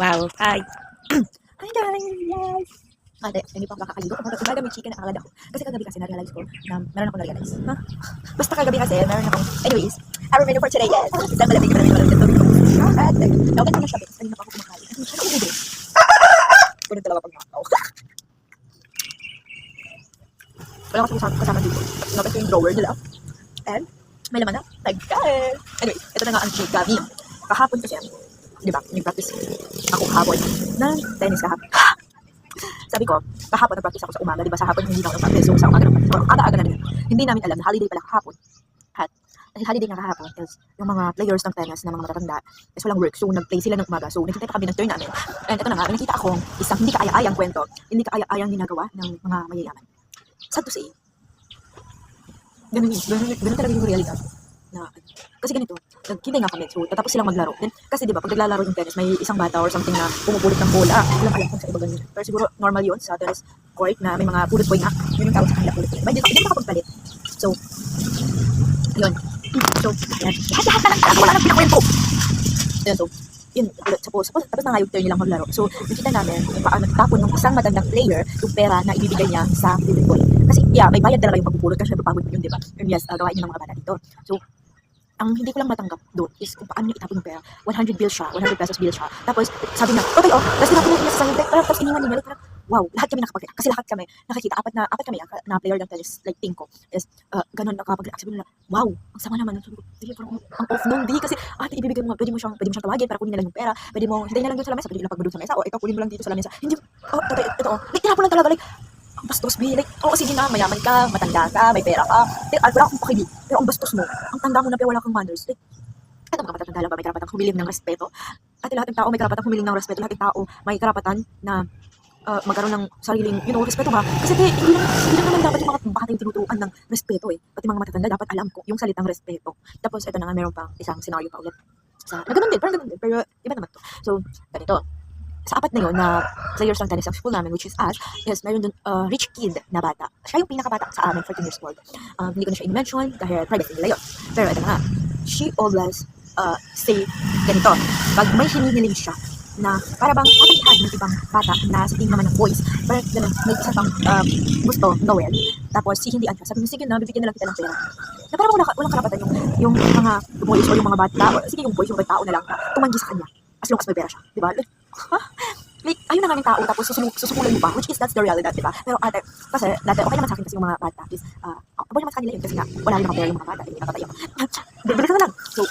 Wow, hi. Hi guys, yes. Ate, hindi pa ako kakaligo. Umaga may chicken na agad ako. Kasi kagabi kasi na-realize ko na meron akong na-realize. Ha? Basta kagabi kasi meron akong, anyways, our menu for today is, isang malamig na malamig na tubig ko. At, nawagan ko na siya because kanina pa ako kumakain. Ano siya nauubo? Ganun talaga pag nakaw. Wala kasi kasama dito. Nakas ko yung drawer nila. And, may laman na. Nagkain. Anyway, ito na nga ang chika meme. Kahapon kasi, di ba, nag-practice ako kahapon ng tennis kahapon. Sabi ko, kahapon nag-practice ako sa umaga, di ba? Sa hapon hindi na ako nag-practice. So, sa umaga nag-practice ako. Aga-aga na rin. Hindi namin alam na holiday pala kahapon. At, dahil holiday nga kahapon is yung mga players ng tennis na mga matatanda is walang work. So, nag-play sila ng umaga. So, naghintay pa kami ng turn namin. And ito na nga, may nakita akong isang hindi kaaya-ayang kwento. Hindi kaaya-ayang ginagawa ng mga mayayaman. Sad to say, ganun talaga yung realidad. Na, kasi ganito, nagkintay nga kami, so tatapos silang maglaro. Then, kasi diba, pag naglalaro yung tennis, may isang bata or something na pumupulit ng bola. Walang alam kung sa iba ganun. Pero siguro normal yun sa tennis court na may mga pulot boy nga. Yun yung tawag sa kanila, pulot boy. Hindi nakapagpalit. So, yun. So, yan. Lahat na lang talaga, wala nang pinakwento. Yun, so, yun, tapos na nga yung turn nilang maglaro. So, nakita namin kung paano nagtapon ng isang matandang player yung pera na ibibigay niya sa pulot boy. Kasi, yeah, may bayad talaga yung pagpupulot kasi napapagod yun, diba? And yes, gawain yun ng mga bata dito. So, ang hindi ko lang matanggap doon is kung paano niya itapon yung pera. 100 bills siya, 100 pesos bill siya. Tapos, sabi niya, okay, tapos tinapon niya sa sahig. Tapos iniwan niya, parang, wow, lahat kami nakapag-react. Kasi lahat kami nakakita, apat kami na player ng tennis, like team ko, is, ganun nakapag-react. Sabi nila, wow, ang sama naman. Sabi ko, parang ang off nun, di. Kasi, ibibigay mo, pwede mo siyang tawagin para kunin na lang yung pera. Pwede mo, hindi na lang doon sa lamesa, pwede ilapag mo doon sa mesa, o ikaw kunin mo lang dito sa lamesa. Hindi, ito, like, tinapon lang talaga, like, ang bastos, B. Like, sige na, mayaman ka, matanda ka, may pera ka. Wala akong pakili. Pero ang bastos mo, ang tanda mo na pero wala kang manners. Like, ito mga matatanda lang ba may karapatang humiling ng respeto? At lahat ng tao may karapatang humiling ng respeto. Lahat ng tao may karapatan na magkaroon ng sariling, respeto ba? Kasi hindi lang naman dapat yung mga bata yung tinuturuan ng respeto eh. Pati mga matatanda dapat alam ko yung salitang respeto. Tapos ito na nga, meron pang isang scenario pa ulit. Ganun din, pero iba naman to. So, ganito. Sa apat na yun na players ng tennis sa school namin, which is us, yes, meron dun rich kid na bata. Siya yung pinakabata sa amin, 14 years old. Hindi ko na siya i-mention dahil privacy nila yun. Pero ito na nga, she always say ganito, pag may hinihiling siya na para bang tatanggihan ng ibang bata na sa tingin naman ng boys, parang ganun, may isa pang gusto gawin, tapos hihindian siya, sabi mo, sige na, bibigyan na lang kita ng pera. Na parang walang karapatan yung mga boys o yung mga bata, o sige yung boys, yung tao na lang, tumanggi sa kanya, as long as may pera siya, di ba? Like, ayun na nga yung tao, tapos susukulan mo pa, which is that's the reality, diba? Pero kasi dati okay naman sa akin kasi yung mga bata is, aboy naman sa kanila yun kasi nga, wala rin nakapera yung mga bata, hindi nakatayo. Bilis na lang. So,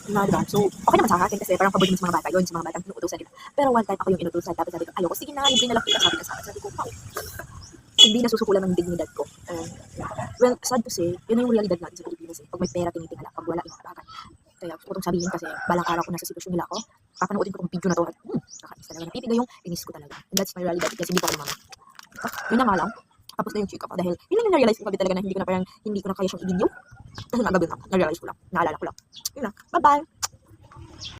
diba? So, okay naman sa akin kasi parang pabor naman sa mga bata yun, sa mga batang inuutosan, diba? Pero one time ako yung inuutosan, tapos sabi ko, ayoko, sige na, libre na lang kita, sabi sa akin, sabi ko, wow. Hindi nasusukulan ng dignidad ko. Well, sad to say, yun na yung realidad natin sa Pilipinas eh. Pag may pera, tinitingala, pag wala, inakabakan. Kaya gusto ko itong sabihin kasi balang araw ko nasa sitwasyon nila ako, papanoodin ko itong video na to at nakakais talaga, napipigay yung inis ko talaga. And that's my realidad kasi hindi ko ako mama. Yun na nga lang, tapos na yung chika ko dahil yun lang yung na-realize ko talaga na hindi ko na kaya siyang i-video. Kasi nga gabi na, na-realize ko lang, naalala ko lang. Yun na, bye-bye!